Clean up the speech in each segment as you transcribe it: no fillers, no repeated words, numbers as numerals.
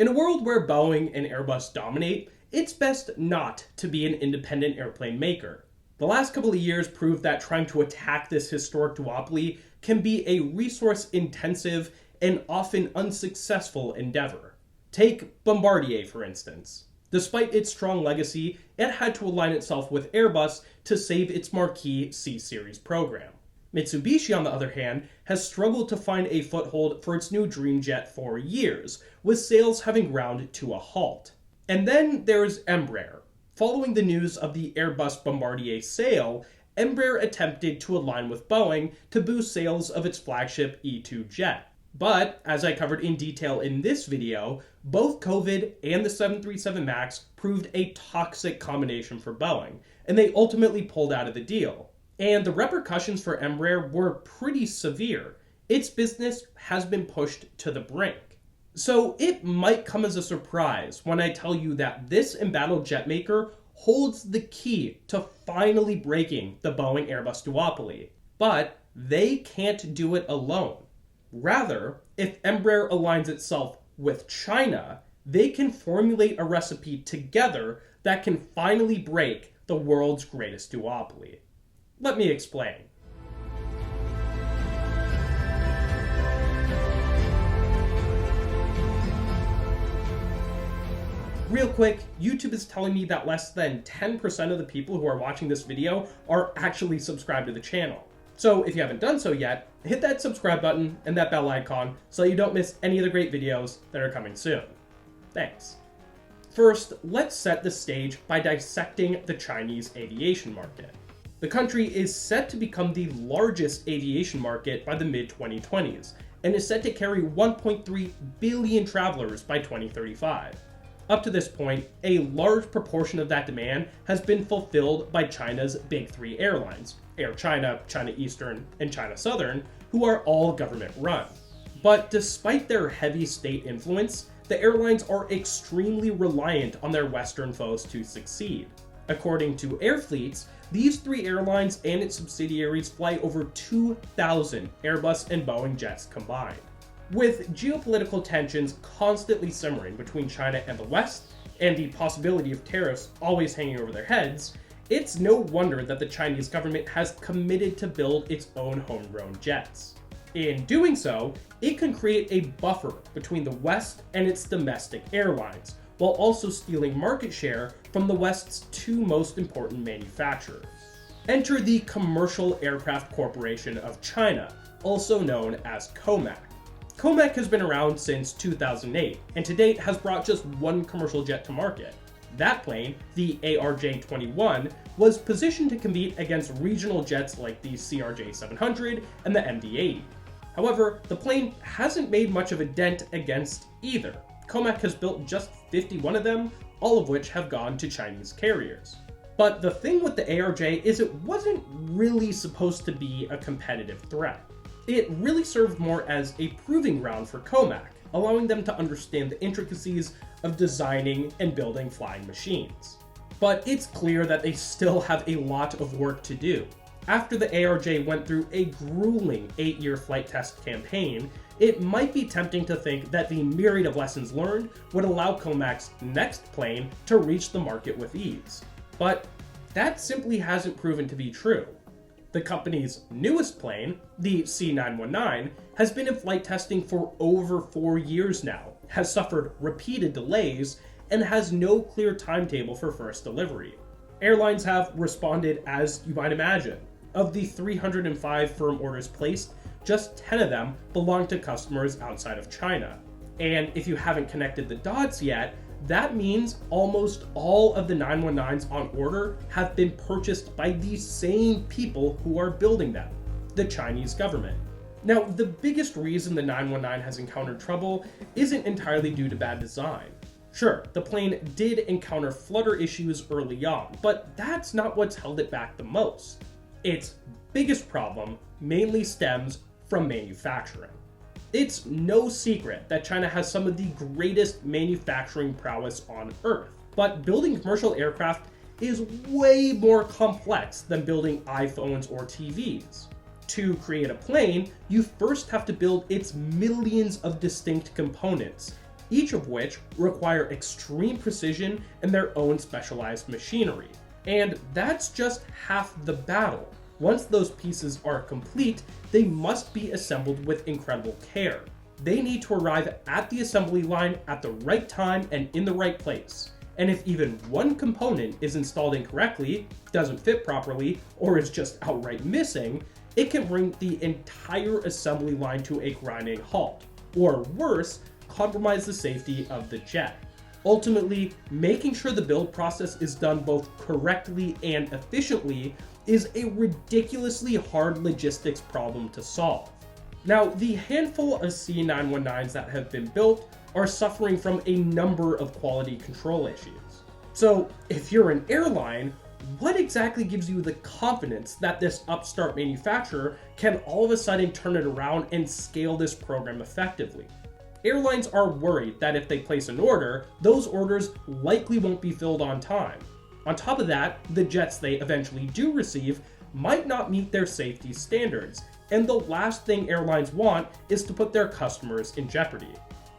In a world where Boeing and Airbus dominate, it's best not to be an independent airplane maker. The last couple of years proved that trying to attack this historic duopoly can be a resource-intensive and often unsuccessful endeavor. Take Bombardier, for instance. Despite its strong legacy, it had to align itself with Airbus to save its marquee C-Series program. Mitsubishi, on the other hand, has struggled to find a foothold for its new DreamJet for years, with sales having ground to a halt. And then there's Embraer. Following the news of the Airbus-Bombardier sale, Embraer attempted to align with Boeing to boost sales of its flagship E-2 jet. But, as I covered in detail in this video, both COVID and the 737 MAX proved a toxic combination for Boeing, and they ultimately pulled out of the deal. And the repercussions for Embraer were pretty severe. Its business has been pushed to the brink. So it might come as a surprise when I tell you that this embattled jet maker holds the key to finally breaking the Boeing-Airbus duopoly. But they can't do it alone. Rather, if Embraer aligns itself with China, they can formulate a recipe together that can finally break the world's greatest duopoly. Let me explain. Real quick, YouTube is telling me that less than 10% of the people who are watching this video are actually subscribed to the channel. So if you haven't done so yet, hit that subscribe button and that bell icon so you don't miss any of the great videos that are coming soon. Thanks. First, let's set the stage by dissecting the Chinese aviation market. The country is set to become the largest aviation market by the mid-2020s, and is set to carry 1.3 billion travelers by 2035. Up to this point, a large proportion of that demand has been fulfilled by China's big three airlines, Air China, China Eastern, and China Southern, who are all government-run. But despite their heavy state influence, the airlines are extremely reliant on their Western foes to succeed. According to Airfleets, these three airlines and its subsidiaries fly over 2,000 Airbus and Boeing jets combined. With geopolitical tensions constantly simmering between China and the West, and the possibility of tariffs always hanging over their heads, it's no wonder that the Chinese government has committed to build its own homegrown jets. In doing so, it can create a buffer between the West and its domestic airlines, while also stealing market share from the West's two most important manufacturers. Enter the Commercial Aircraft Corporation of China, also known as Comac. Comac has been around since 2008, and to date has brought just one commercial jet to market. That plane, the ARJ-21, was positioned to compete against regional jets like the CRJ-700 and the MD-80. However, the plane hasn't made much of a dent against either. Comac has built just 51 of them, all of which have gone to Chinese carriers. But the thing with the ARJ is it wasn't really supposed to be a competitive threat. It really served more as a proving ground for Comac, allowing them to understand the intricacies of designing and building flying machines. But it's clear that they still have a lot of work to do. After the ARJ went through a grueling 8-year flight test campaign, it might be tempting to think that the myriad of lessons learned would allow Comac's next plane to reach the market with ease. But that simply hasn't proven to be true. The company's newest plane, the C919, has been in flight testing for over 4 years now, has suffered repeated delays, and has no clear timetable for first delivery. Airlines have responded as you might imagine. Of the 305 firm orders placed, just 10 of them belong to customers outside of China. And if you haven't connected the dots yet, that means almost all of the 919s on order have been purchased by the same people who are building them, the Chinese government. Now, the biggest reason the 919 has encountered trouble isn't entirely due to bad design. Sure, the plane did encounter flutter issues early on, but that's not what's held it back the most. Its biggest problem mainly stems from manufacturing. It's no secret that China has some of the greatest manufacturing prowess on Earth, but building commercial aircraft is way more complex than building iPhones or TVs. To create a plane, you first have to build its millions of distinct components, each of which require extreme precision and their own specialized machinery. And that's just half the battle. Once those pieces are complete, they must be assembled with incredible care. They need to arrive at the assembly line at the right time and in the right place. And if even one component is installed incorrectly, doesn't fit properly, or is just outright missing, it can bring the entire assembly line to a grinding halt, or worse, compromise the safety of the jet. Ultimately, making sure the build process is done both correctly and efficiently is a ridiculously hard logistics problem to solve. Now, the handful of C919s that have been built are suffering from a number of quality control issues. So, if you're an airline, what exactly gives you the confidence that this upstart manufacturer can all of a sudden turn it around and scale this program effectively? Airlines are worried that if they place an order, those orders likely won't be filled on time. On top of that, the jets they eventually do receive might not meet their safety standards, and the last thing airlines want is to put their customers in jeopardy.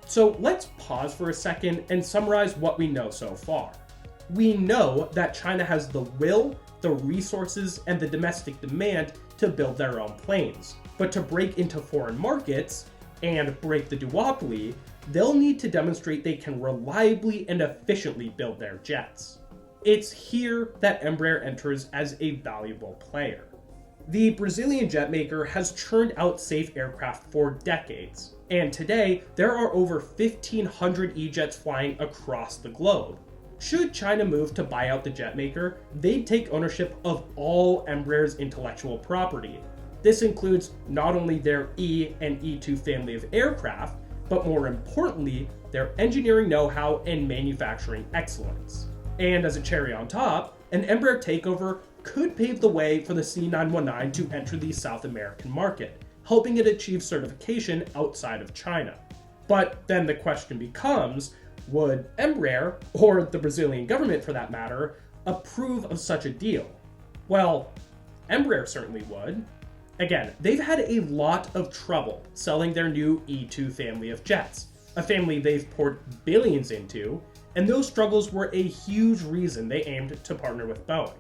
So let's pause for a second and summarize what we know so far. We know that China has the will, the resources, and the domestic demand to build their own planes. But to break into foreign markets and break the duopoly, they'll need to demonstrate they can reliably and efficiently build their jets. It's here that Embraer enters as a valuable player. The Brazilian jet maker has churned out safe aircraft for decades, and today there are over 1,500 E-jets flying across the globe. Should China move to buy out the jet maker, they'd take ownership of all Embraer's intellectual property. This includes not only their E and E2 family of aircraft, but more importantly, their engineering know-how and manufacturing excellence. And as a cherry on top, an Embraer takeover could pave the way for the C919 to enter the South American market, helping it achieve certification outside of China. But then the question becomes, would Embraer, or the Brazilian government for that matter, approve of such a deal? Well, Embraer certainly would. Again, they've had a lot of trouble selling their new E2 family of jets, a family they've poured billions into, and those struggles were a huge reason they aimed to partner with Boeing.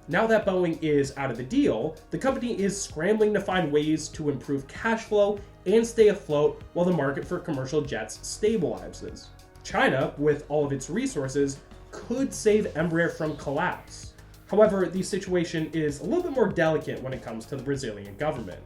Now that Boeing is out of the deal, the company is scrambling to find ways to improve cash flow and stay afloat while the market for commercial jets stabilizes. China, with all of its resources, could save Embraer from collapse. However, the situation is a little bit more delicate when it comes to the Brazilian government.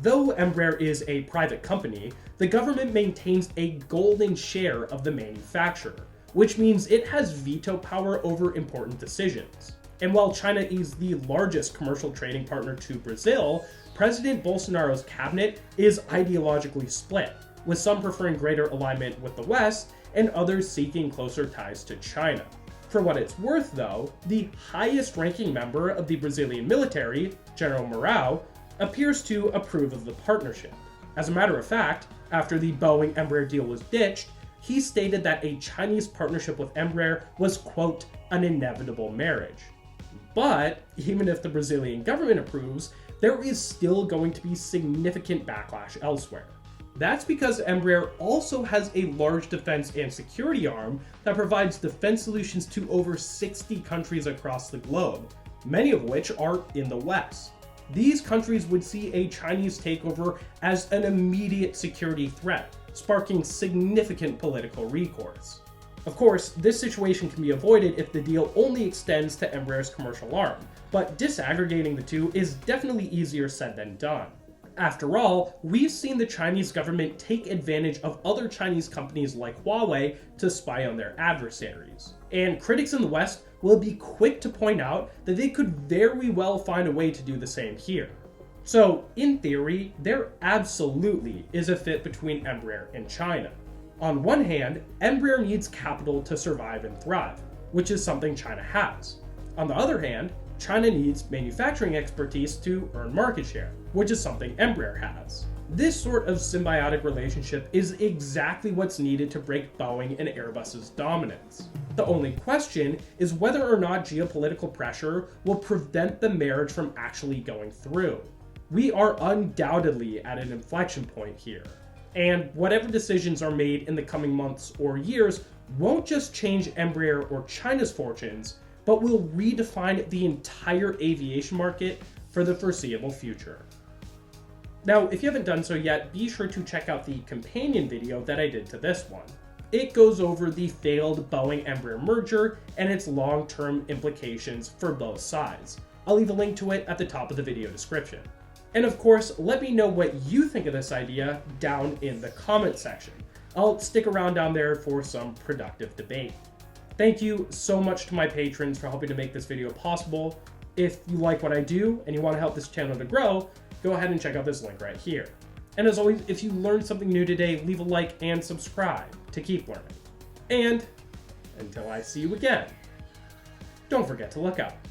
Though Embraer is a private company, the government maintains a golden share of the manufacturer, which means it has veto power over important decisions. And while China is the largest commercial trading partner to Brazil, President Bolsonaro's cabinet is ideologically split, with some preferring greater alignment with the West and others seeking closer ties to China. For what it's worth though, the highest ranking member of the Brazilian military, General Mourão, appears to approve of the partnership. As a matter of fact, after the Boeing-Embraer deal was ditched, he stated that a Chinese partnership with Embraer was, quote, an inevitable marriage. But even if the Brazilian government approves, there is still going to be significant backlash elsewhere. That's because Embraer also has a large defense and security arm that provides defense solutions to over 60 countries across the globe, many of which are in the West. These countries would see a Chinese takeover as an immediate security threat, sparking significant political recourse. Of course, this situation can be avoided if the deal only extends to Embraer's commercial arm, but disaggregating the two is definitely easier said than done. After all, we've seen the Chinese government take advantage of other Chinese companies like Huawei to spy on their adversaries. And critics in the West will be quick to point out that they could very well find a way to do the same here. So, in theory, there absolutely is a fit between Embraer and China. On one hand, Embraer needs capital to survive and thrive, which is something China has. On the other hand, China needs manufacturing expertise to earn market share, which is something Embraer has. This sort of symbiotic relationship is exactly what's needed to break Boeing and Airbus's dominance. The only question is whether or not geopolitical pressure will prevent the marriage from actually going through. We are undoubtedly at an inflection point here. And whatever decisions are made in the coming months or years won't just change Embraer or China's fortunes, but will redefine the entire aviation market for the foreseeable future. Now, if you haven't done so yet, be sure to check out the companion video that I did to this one. It goes over the failed Boeing-Embraer merger and its long-term implications for both sides. I'll leave a link to it at the top of the video description. And of course, let me know what you think of this idea down in the comment section. I'll stick around down there for some productive debate. Thank you so much to my patrons for helping to make this video possible. If you like what I do and you want to help this channel to grow, go ahead and check out this link right here. And as always, if you learned something new today, leave a like and subscribe to keep learning. And until I see you again, don't forget to look up.